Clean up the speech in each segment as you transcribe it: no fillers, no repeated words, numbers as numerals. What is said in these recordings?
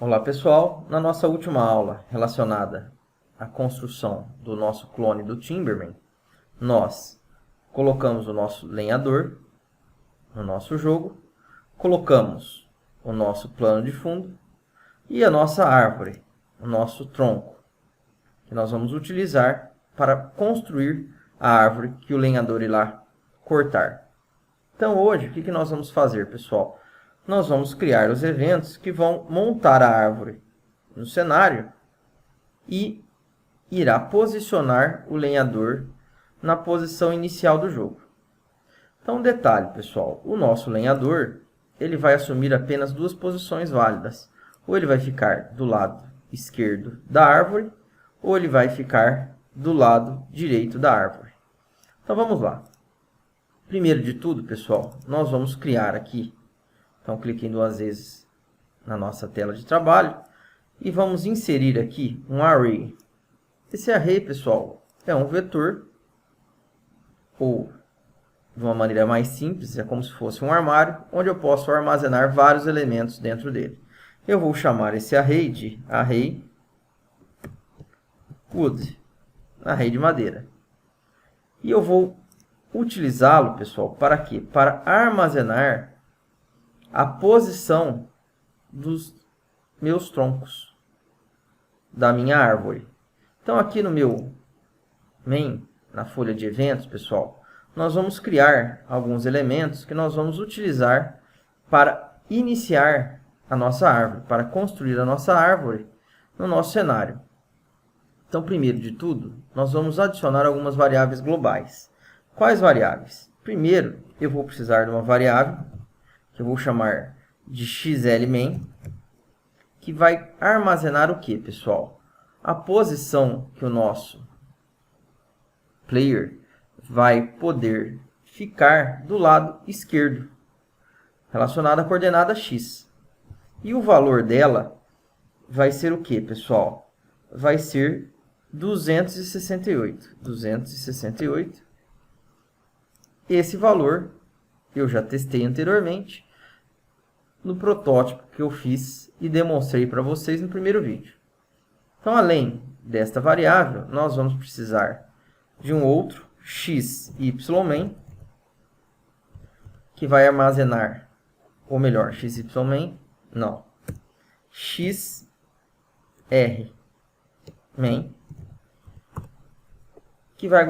Olá pessoal, na nossa última aula relacionada à construção do nosso clone do Timberman, nós colocamos o nosso lenhador no nosso jogo, colocamos o nosso plano de fundo e a nossa árvore, o nosso tronco, que nós vamos utilizar para construir a árvore que o lenhador irá cortar. Então hoje, o que nós vamos fazer, pessoal? Nós vamos criar os eventos que vão montar a árvore no cenário e irá posicionar o lenhador na posição inicial do jogo. Então, um detalhe, pessoal, o nosso lenhador ele vai assumir apenas duas posições válidas. Ou ele vai ficar do lado esquerdo da árvore, ou ele vai ficar do lado direito da árvore. Então, vamos lá. Primeiro de tudo, pessoal, nós vamos criar aqui. Então, cliquem duas vezes na nossa tela de trabalho e vamos inserir aqui um array. Esse array, pessoal, é um vetor, ou de uma maneira mais simples, é como se fosse um armário, onde eu posso armazenar vários elementos dentro dele. Eu vou chamar esse array de array wood, array de madeira. E eu vou utilizá-lo, pessoal, para quê? Para armazenar a posição dos meus troncos, da minha árvore. Então, aqui no meu main, na folha de eventos, pessoal, nós vamos criar alguns elementos que nós vamos utilizar para iniciar a nossa árvore, para construir a nossa árvore no nosso cenário. Então, primeiro de tudo, nós vamos adicionar algumas variáveis globais. Quais variáveis? Primeiro, eu vou precisar de uma variável que eu vou chamar de xlmain, que vai armazenar o que, pessoal? A posição que o nosso player vai poder ficar do lado esquerdo, relacionada à coordenada x. E o valor dela vai ser o que, pessoal? Vai ser 268. 268. Esse valor eu já testei anteriormente no protótipo que eu fiz e demonstrei para vocês no primeiro vídeo. Então, além desta variável, nós vamos precisar de um outro xymain, que vai armazenar, ou melhor, xymain, não, xrmain, que vai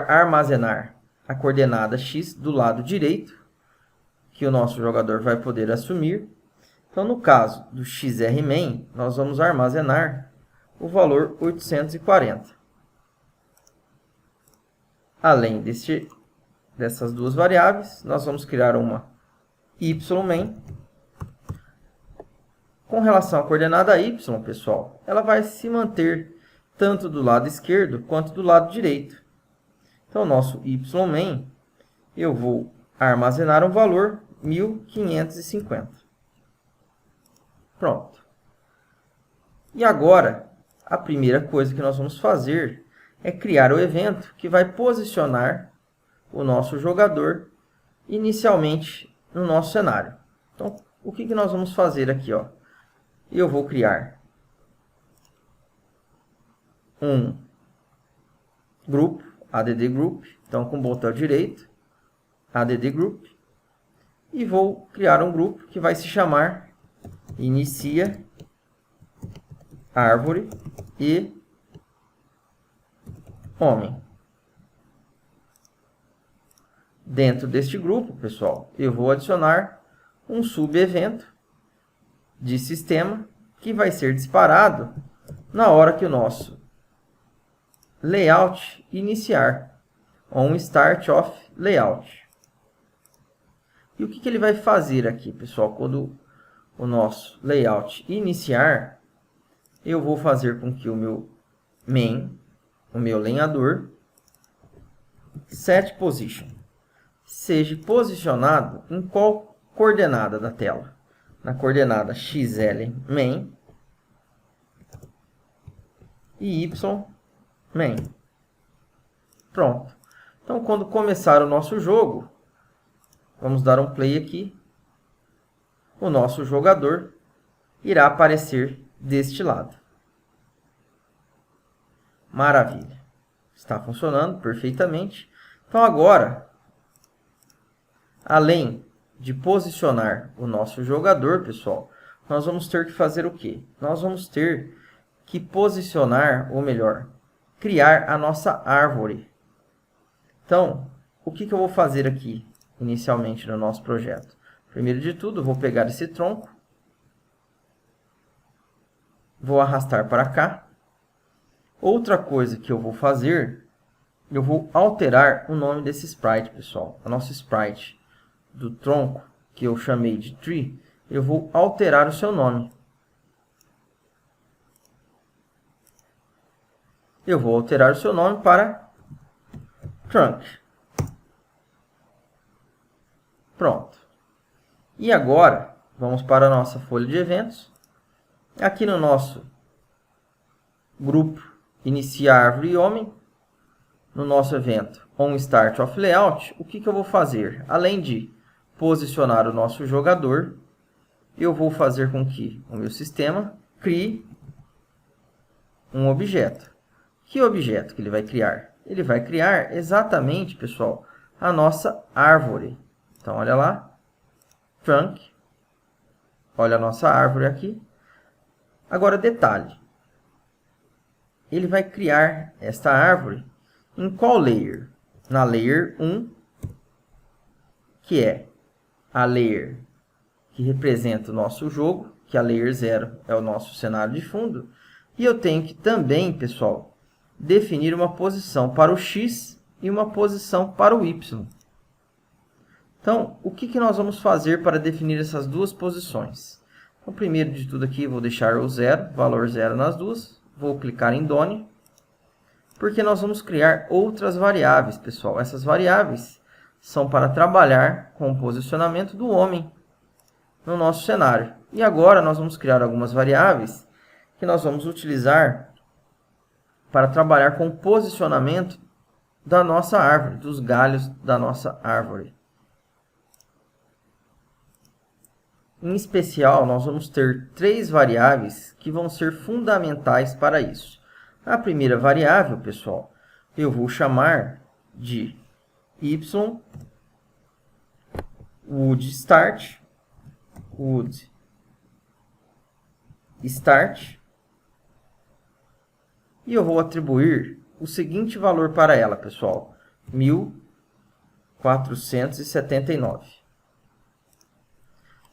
armazenar a coordenada x do lado direito, que o nosso jogador vai poder assumir. Então, no caso do xrmain, nós vamos armazenar o valor 840. Além dessas duas variáveis, nós vamos criar uma ymain. Com relação à coordenada y, pessoal, ela vai se manter tanto do lado esquerdo quanto do lado direito. Então, o nosso ymain, eu vou armazenar um valor 1550. Pronto. E agora, a primeira coisa que nós vamos fazer é criar o evento que vai posicionar o nosso jogador inicialmente no nosso cenário. Então, o que nós vamos fazer aqui? Eu vou criar um grupo, add group, então com o botão direito, add group, e vou criar um grupo que vai se chamar inicia árvore e homem. Dentro deste grupo, pessoal, eu vou adicionar um subevento de sistema que vai ser disparado na hora que o nosso layout iniciar, on start of layout. E o que ele vai fazer aqui, pessoal? Quando o nosso layout iniciar, eu vou fazer com que o meu main, o meu lenhador, set position, seja posicionado em qual coordenada da tela? Na coordenada xlmain e ymain. Pronto. Então, quando começar o nosso jogo, vamos dar um play aqui. O nosso jogador irá aparecer deste lado. Maravilha. Está funcionando perfeitamente. Então agora, além de posicionar o nosso jogador, pessoal, nós vamos ter que fazer o quê? Nós vamos ter que posicionar, ou melhor, criar a nossa árvore. Então, o que eu vou fazer aqui, inicialmente, no nosso projeto? Primeiro de tudo, eu vou pegar esse tronco, vou arrastar para cá. Outra coisa que eu vou fazer, eu vou alterar o nome desse sprite, pessoal. O nosso sprite do tronco, que eu chamei de tree, eu vou alterar o seu nome. Eu vou alterar o seu nome para trunk. Pronto. E agora, vamos para a nossa folha de eventos. Aqui no nosso grupo Inicia Árvore e Homem, no nosso evento On Start of Layout, o que eu vou fazer? Além de posicionar o nosso jogador, eu vou fazer com que o meu sistema crie um objeto. Que objeto que ele vai criar? Ele vai criar exatamente, pessoal, a nossa árvore. Então, olha lá, trunk, olha a nossa árvore aqui. Agora, detalhe, ele vai criar esta árvore em qual layer? Na layer 1, que é a layer que representa o nosso jogo, que a layer 0 é o nosso cenário de fundo. E eu tenho que também, pessoal, definir uma posição para o X e uma posição para o Y. Então, o que nós vamos fazer para definir essas duas posições? Então, primeiro de tudo aqui, vou deixar o zero, valor 0 nas duas. Vou clicar em Done, porque nós vamos criar outras variáveis, pessoal. Essas variáveis são para trabalhar com o posicionamento do homem no nosso cenário. E agora nós vamos criar algumas variáveis que nós vamos utilizar para trabalhar com o posicionamento da nossa árvore, dos galhos da nossa árvore. Em especial, nós vamos ter 3 variáveis que vão ser fundamentais para isso. A primeira variável, pessoal, eu vou chamar de woodStart, e eu vou atribuir o seguinte valor para ela, pessoal, 1479.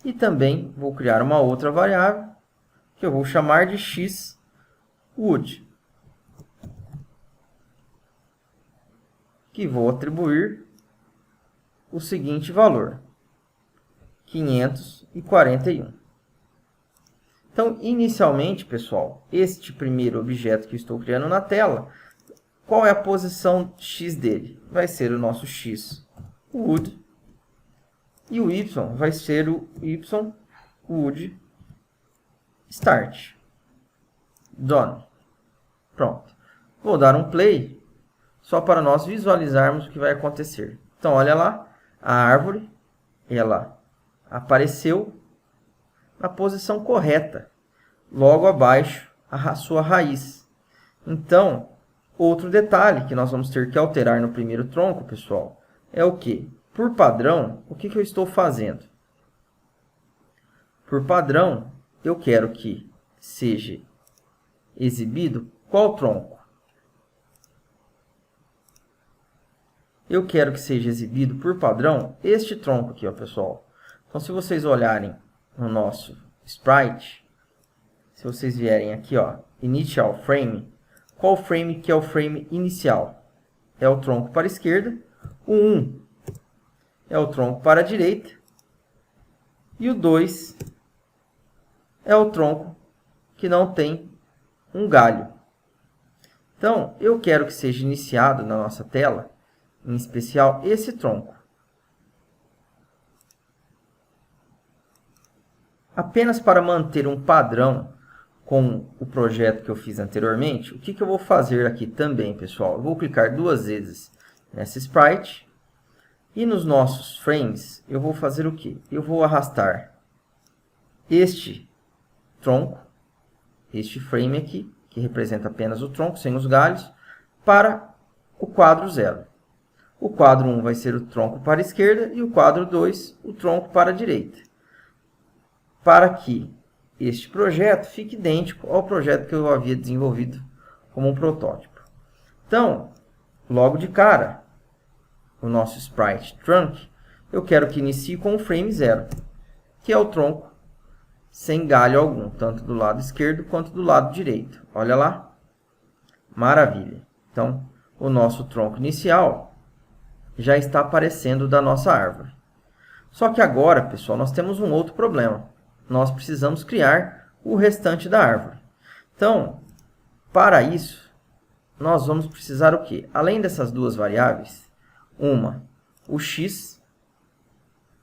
E também vou criar uma outra variável, que eu vou chamar de xWood, que vou atribuir o seguinte valor, 541. Então, inicialmente, pessoal, este primeiro objeto que eu estou criando na tela, qual é a posição X dele? Vai ser o nosso xWood, e o Y vai ser o YWoodStart. Done. Pronto. Vou dar um play, só para nós visualizarmos o que vai acontecer. Então, olha lá, a árvore, ela apareceu na posição correta, logo abaixo a sua raiz. Então, outro detalhe que nós vamos ter que alterar no primeiro tronco, pessoal, é o quê? Por padrão, o que eu estou fazendo? Por padrão, eu quero que seja exibido qual tronco? Eu quero que seja exibido por padrão este tronco aqui, ó, pessoal. Então, se vocês olharem no nosso sprite, se vocês vierem aqui, ó, Initial Frame, qual frame que é o frame inicial? É o tronco para a esquerda, o 1 é o tronco para a direita, e o 2 é o tronco que não tem um galho. Então, eu quero que seja iniciado na nossa tela, em especial, esse tronco. Apenas para manter um padrão com o projeto que eu fiz anteriormente, o que eu vou fazer aqui também, pessoal? Eu vou clicar 2 vezes nessa sprite, e nos nossos frames, eu vou fazer o quê? Eu vou arrastar este tronco, este frame aqui, que representa apenas o tronco, sem os galhos, para o quadro 0. O quadro 1 vai ser o tronco para a esquerda e o quadro 2 o tronco para a direita. Para que este projeto fique idêntico ao projeto que eu havia desenvolvido como um protótipo. Então, logo de cara, o nosso Sprite Trunk, eu quero que inicie com o frame 0, que é o tronco sem galho algum, tanto do lado esquerdo quanto do lado direito. Olha lá. Maravilha. Então, o nosso tronco inicial já está aparecendo da nossa árvore. Só que agora, pessoal, nós temos um outro problema. Nós precisamos criar o restante da árvore. Então, para isso, nós vamos precisar o quê? Além dessas duas variáveis, o x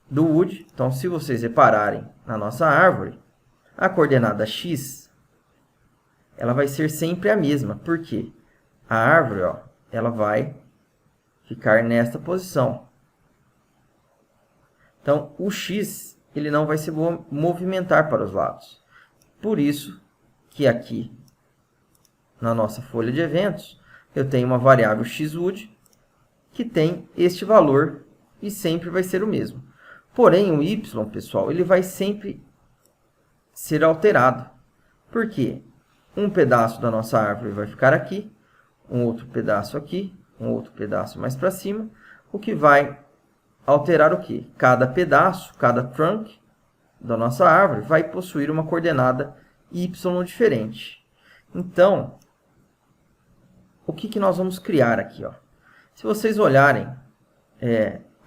do wood. Então, se vocês repararem na nossa árvore, a coordenada x ela vai ser sempre a mesma. Por quê? A árvore ela vai ficar nesta posição. Então, o x ele não vai se movimentar para os lados. Por isso que aqui, na nossa folha de eventos, eu tenho uma variável xwood que tem este valor e sempre vai ser o mesmo. Porém, o y, pessoal, ele vai sempre ser alterado. Por quê? Um pedaço da nossa árvore vai ficar aqui, um outro pedaço aqui, um outro pedaço mais para cima, o que vai alterar o quê? Cada pedaço, cada trunk da nossa árvore vai possuir uma coordenada y diferente. Então, o que nós vamos criar aqui? Se vocês olharem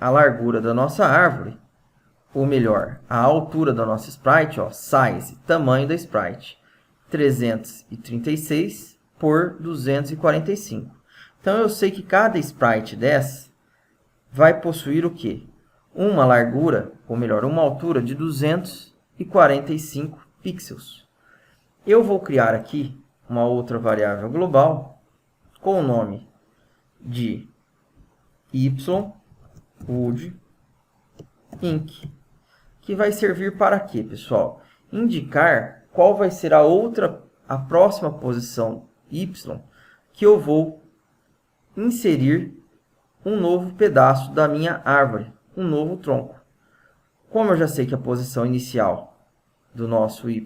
a largura da nossa árvore, ou melhor, a altura da nossa sprite, size, tamanho da sprite, 336 por 245. Então, eu sei que cada sprite dessa vai possuir o quê? Uma largura, ou melhor, uma altura de 245 pixels. Eu vou criar aqui uma outra variável global com o nome de ywood inc, que vai servir para quê, pessoal? Indicar qual vai ser a próxima posição y que eu vou inserir um novo pedaço da minha árvore, um novo tronco. Como eu já sei que a posição inicial do nosso y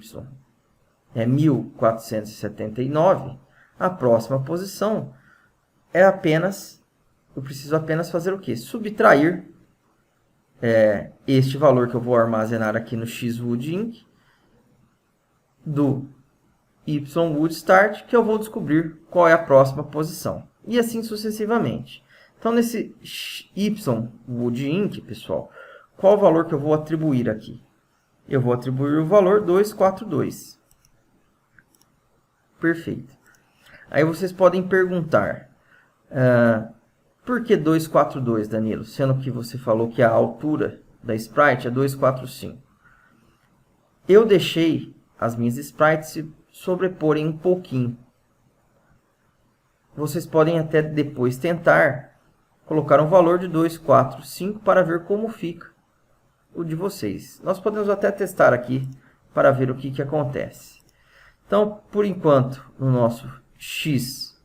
é 1479, a próxima posição é eu preciso apenas fazer o quê? Subtrair este valor que eu vou armazenar aqui no xwood inc do ywood start, que eu vou descobrir qual é a próxima posição. E assim sucessivamente. Então, nesse ywood inc, pessoal, qual o valor que eu vou atribuir aqui? Eu vou atribuir o valor 242. Perfeito. Aí vocês podem perguntar, por que 242, Danilo? Sendo que você falou que a altura da sprite é 245. Eu deixei as minhas sprites se sobreporem um pouquinho. Vocês podem até depois tentar colocar um valor de 245 para ver como fica o de vocês. Nós podemos até testar aqui para ver o que acontece. Então, por enquanto, no nosso xwood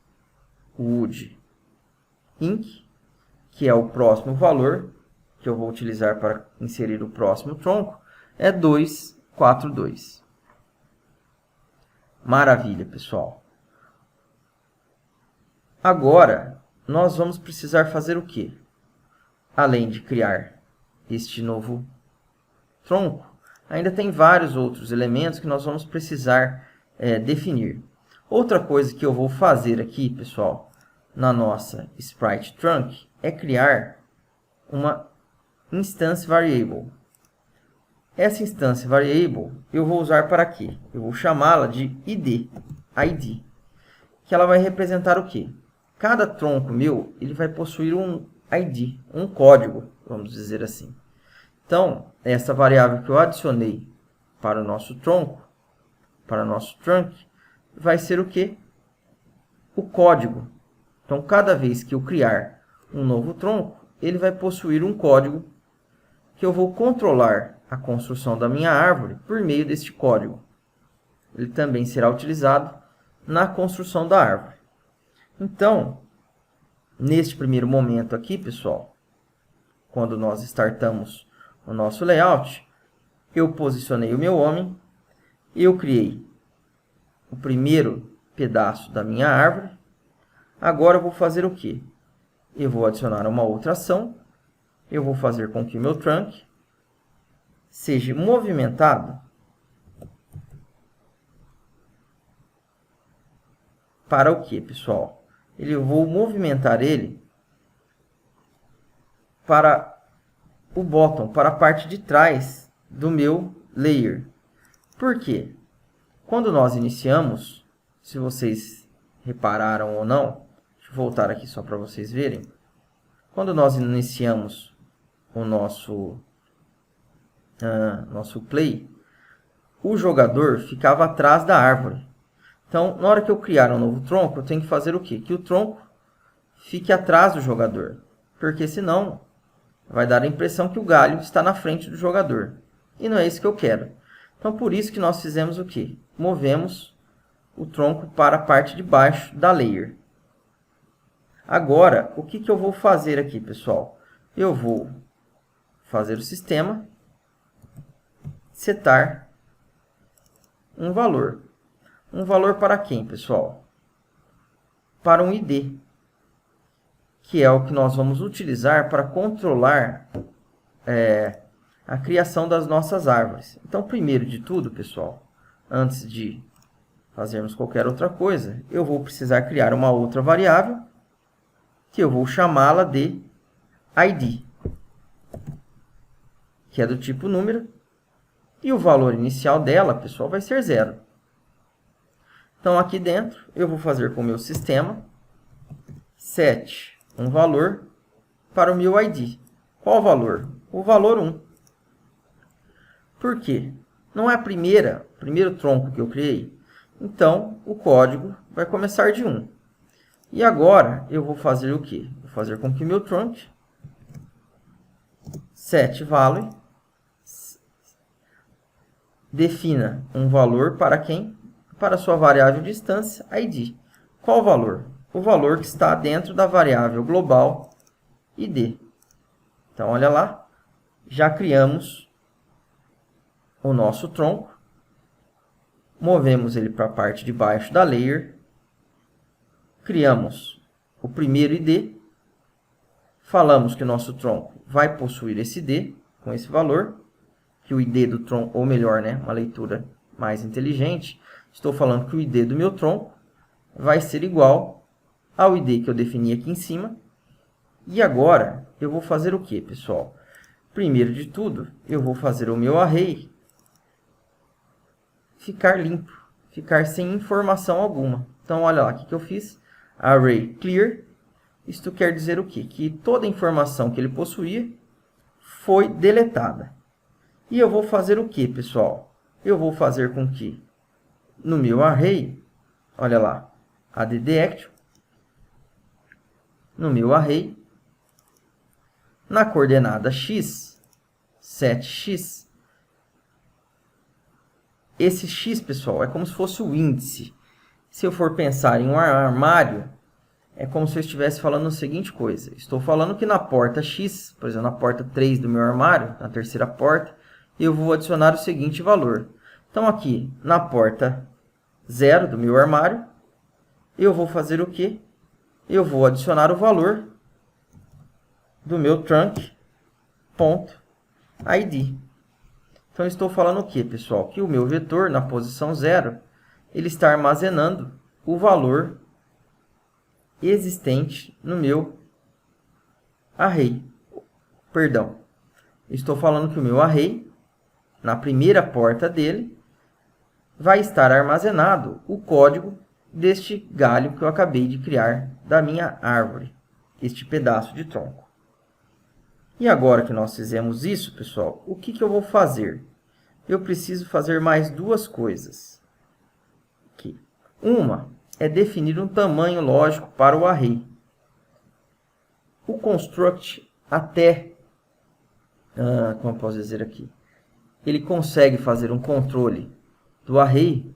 inc, que é o próximo valor que eu vou utilizar para inserir o próximo tronco, é 242. Maravilha, pessoal. Agora, nós vamos precisar fazer o quê? Além de criar este novo tronco, ainda tem vários outros elementos que nós vamos precisar definir. Outra coisa que eu vou fazer aqui, pessoal, na nossa Sprite Trunk, é criar uma Instance Variable. Essa Instance Variable eu vou usar para quê? Eu vou chamá-la de ID, que ela vai representar o quê? Cada tronco meu ele vai possuir um ID, um código, vamos dizer assim. Então, essa variável que eu adicionei para o nosso tronco, para o nosso trunk, vai ser o quê? O código. Então, cada vez que eu criar um novo tronco, ele vai possuir um código que eu vou controlar a construção da minha árvore por meio deste código. ele também será utilizado na construção da árvore. Então, neste primeiro momento aqui, pessoal, quando nós startamos o nosso layout, eu posicionei o meu homem, eu criei o primeiro pedaço da minha árvore. Agora eu vou fazer o quê? Eu vou adicionar uma outra ação. Eu vou fazer com que o meu trunk seja movimentado para o quê, pessoal? Eu vou movimentar ele para o bottom, para a parte de trás do meu layer. Por quê? Quando nós iniciamos, se vocês repararam ou não, deixa eu voltar aqui só para vocês verem. Quando nós iniciamos o nosso play, o jogador ficava atrás da árvore. Então, na hora que eu criar um novo tronco, eu tenho que fazer o quê? Que o tronco fique atrás do jogador. Porque senão vai dar a impressão que o galho está na frente do jogador. E não é isso que eu quero. Então, por isso que nós fizemos o quê? Movemos o tronco para a parte de baixo da layer. Agora, o que eu vou fazer aqui, pessoal? Eu vou fazer o sistema setar um valor. Um valor para quem, pessoal? Para um ID, que é o que nós vamos utilizar para controlar a criação das nossas árvores. Então, primeiro de tudo, pessoal, antes de fazermos qualquer outra coisa, eu vou precisar criar uma outra variável, que eu vou chamá-la de ID, que é do tipo número, e o valor inicial dela, pessoal, vai ser 0. Então, aqui dentro, eu vou fazer com o meu sistema set um valor para o meu ID. Qual valor? O valor 1. Por quê? Não é o primeiro tronco que eu criei. Então, o código vai começar de 1. E agora, eu vou fazer o quê? Vou fazer com que o meu trunk setValue defina um valor para quem? Para a sua variável de instância ID. Qual o valor? O valor que está dentro da variável global ID. Então, olha lá, já criamos o nosso tronco, movemos ele para a parte de baixo da layer, criamos o primeiro ID, falamos que o nosso tronco vai possuir esse ID, com esse valor, que o ID do tronco, ou melhor, né, uma leitura mais inteligente, estou falando que o ID do meu tronco vai ser igual ao ID que eu defini aqui em cima. E agora, eu vou fazer o que, pessoal? Primeiro de tudo, eu vou fazer o meu array ficar limpo, ficar sem informação alguma. Então, olha lá, o que eu fiz? Array clear. Isto quer dizer o quê? Que toda a informação que ele possuía foi deletada. E eu vou fazer o que, pessoal? Eu vou fazer com que no meu array, olha lá, addAction, no meu array, na coordenada x, setx, esse x, pessoal, é como se fosse o índice. Se eu for pensar em um armário, é como se eu estivesse falando a seguinte coisa. Estou falando que na porta x, por exemplo, na porta 3 do meu armário, na terceira porta, eu vou adicionar o seguinte valor. Então, aqui, na porta 0 do meu armário, eu vou fazer o quê? Eu vou adicionar o valor do meu trunk.id. Então, estou falando o quê, pessoal? Que o meu vetor, na posição 0, ele está armazenando o valor existente no meu array. Perdão. Estou falando que o meu array, na primeira porta dele, vai estar armazenado o código deste galho que eu acabei de criar da minha árvore, este pedaço de tronco. E agora que nós fizemos isso, pessoal, o que eu vou fazer? Eu preciso fazer mais duas coisas. Aqui. Uma é definir um tamanho lógico para o array. O construct até, como eu posso dizer aqui, ele consegue fazer um controle do array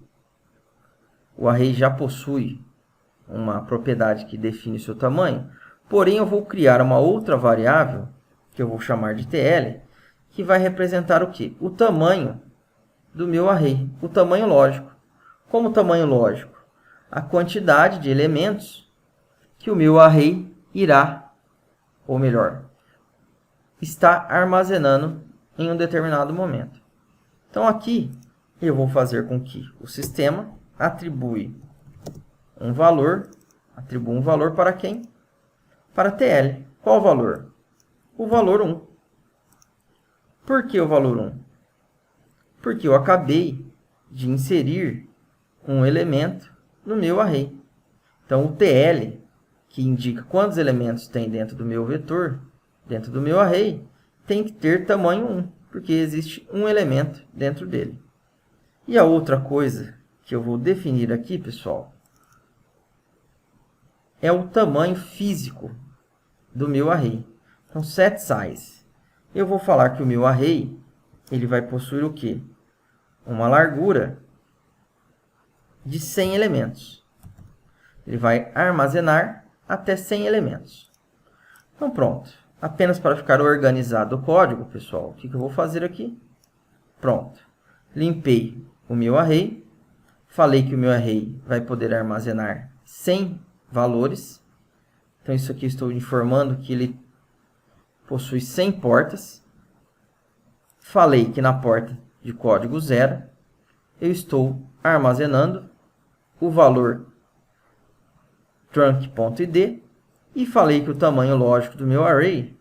o array já possui uma propriedade que define o seu tamanho, porém eu vou criar uma outra variável, que eu vou chamar de TL, que vai representar o quê? O tamanho do meu array, o tamanho lógico. Como tamanho lógico? A quantidade de elementos que o meu array irá, ou melhor, está armazenando em um determinado momento. Então aqui eu vou fazer com que o sistema atribua um valor para quem? Para TL. Qual o valor? O valor 1. Por que o valor 1? Porque eu acabei de inserir um elemento no meu array. Então o TL, que indica quantos elementos tem dentro do meu vetor, dentro do meu array, tem que ter tamanho 1, porque existe um elemento dentro dele. E a outra coisa que eu vou definir aqui, pessoal, é o tamanho físico do meu array. Então, setSize. Eu vou falar que o meu array ele vai possuir o quê? Uma largura de 100 elementos. Ele vai armazenar até 100 elementos. Então, pronto. Apenas para ficar organizado o código, pessoal, o que eu vou fazer aqui? Pronto. Limpei o meu array. Falei que o meu array vai poder armazenar 100 valores. Então, isso aqui estou informando que ele possui 100 portas. Falei que na porta de código 0, eu estou armazenando o valor trunc.id e falei que o tamanho lógico do meu array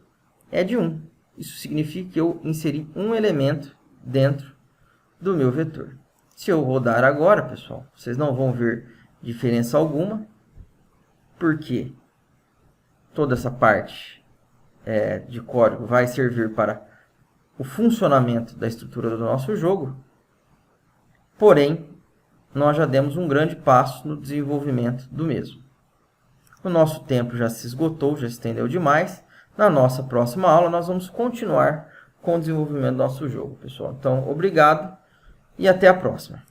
é de 1. Isso significa que eu inseri um elemento dentro do meu vetor. Se eu rodar agora, pessoal, vocês não vão ver diferença alguma, porque toda essa parte de código vai servir para o funcionamento da estrutura do nosso jogo, porém, nós já demos um grande passo no desenvolvimento do mesmo. O nosso tempo já se esgotou, já se estendeu demais. Na nossa próxima aula, nós vamos continuar com o desenvolvimento do nosso jogo, pessoal. Então, obrigado e até a próxima.